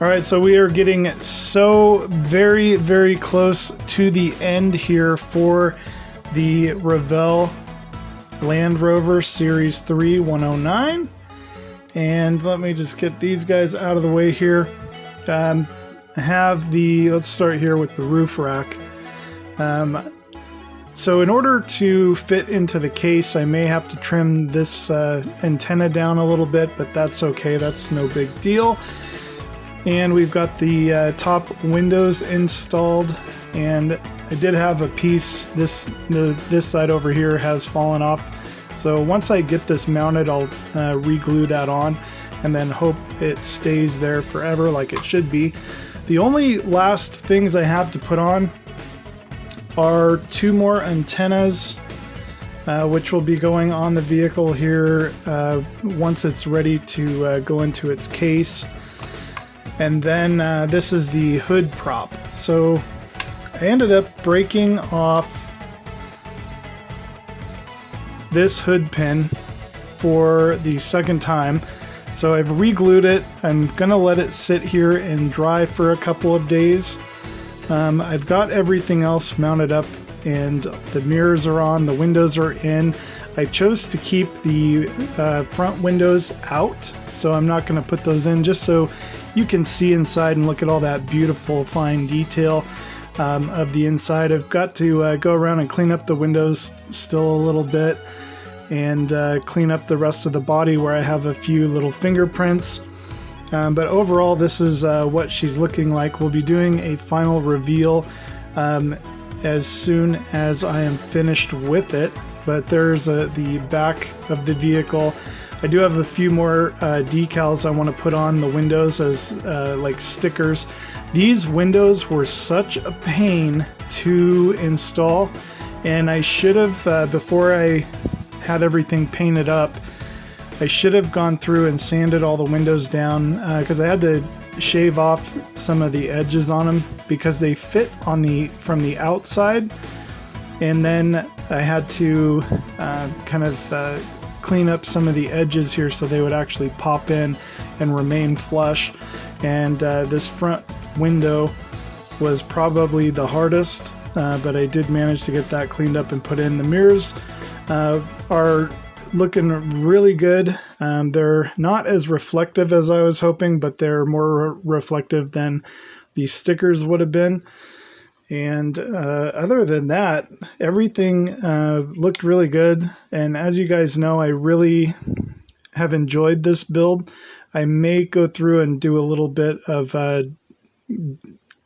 All right, so we are getting so very, very close to the end here for the Revell Land Rover Series III 109. And let me just get these guys out of the way here. I have let's start here with the roof rack. So in order to fit into the case, I may have to trim this antenna down a little bit, but that's okay. That's no big deal. And we've got the top windows installed, and I did have a piece, this side over here has fallen off. So once I get this mounted, I'll re-glue that on and then hope it stays there forever like it should be. The only last things I have to put on are 2 more antennas, which will be going on the vehicle here once it's ready to go into its case. And then this is the hood prop. So I ended up breaking off this hood pin for the second time. So I've re-glued it. I'm gonna let it sit here and dry for a couple of days. I've got everything else mounted up, and the mirrors are on, the windows are in. I chose to keep the front windows out, so I'm not going to put those in, just so you can see inside and look at all that beautiful fine detail of the inside. I've got to go around and clean up the windows still a little bit, and clean up the rest of the body where I have a few little fingerprints. But overall, this is what she's looking like. We'll be doing a final reveal as soon as I am finished with it. But there's the back of the vehicle. I do have a few more decals I want to put on the windows as like stickers. These windows were such a pain to install, and I should have, before I had everything painted up, I should have gone through and sanded all the windows down, because I had to shave off some of the edges on them because they fit on from the outside, and then I had to kind of clean up some of the edges here so they would actually pop in and remain flush. And this front window was probably the hardest, but I did manage to get that cleaned up and put in. The mirrors are looking really good. They're not as reflective as I was hoping, but they're more reflective than the stickers would have been. And other than that, everything looked really good. And as you guys know, I really have enjoyed this build. I may go through and do a little bit of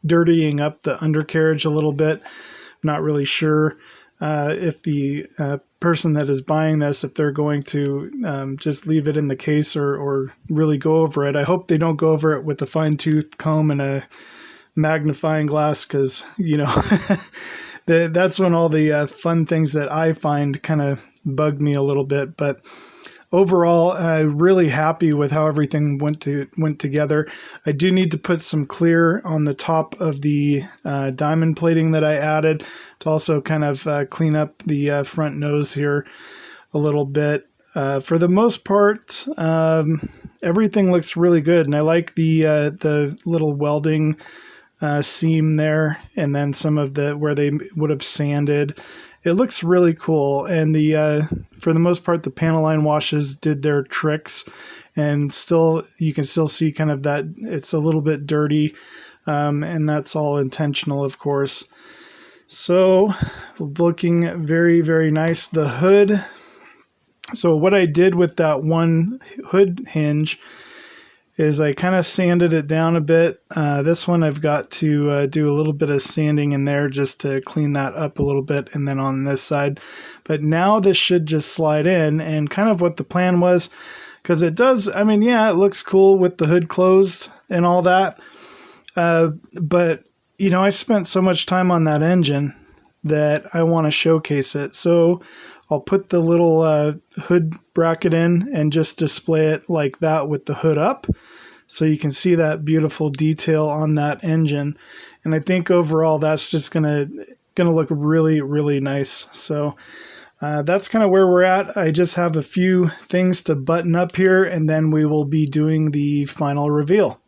dirtying up the undercarriage a little bit. I'm not really sure if the person that is buying this, if they're going to just leave it in the case or really go over it. I hope they don't go over it with a fine-tooth comb and a magnifying glass, because that's when all the fun things that I find kind of bug me a little bit. But overall, really happy with how everything went together. I do need to put some clear on the top of the diamond plating that I added to also kind of clean up the front nose here a little bit. For the most part, everything looks really good, and I like the little welding seam there, and then some of where they would have sanded. It looks really cool, and for the most part, the panel line washes did their tricks, and you can still see kind of that it's a little bit dirty, and that's all intentional, of course. So looking very, very nice. The hood. So what I did with that one hood hinge is I kind of sanded it down a bit. This one I've got to do a little bit of sanding in there just to clean that up a little bit, and then on this side. But now this should just slide in, and kind of what the plan was, because it does, I mean, yeah, it looks cool with the hood closed and all that. But, you know, I spent so much time on that engine that I want to showcase it. So I'll put the little hood bracket in and just display it like that with the hood up, so you can see that beautiful detail on that engine. And I think overall that's just gonna look really, really nice. So that's kind of where we're at. I just have a few things to button up here, and then we will be doing the final reveal.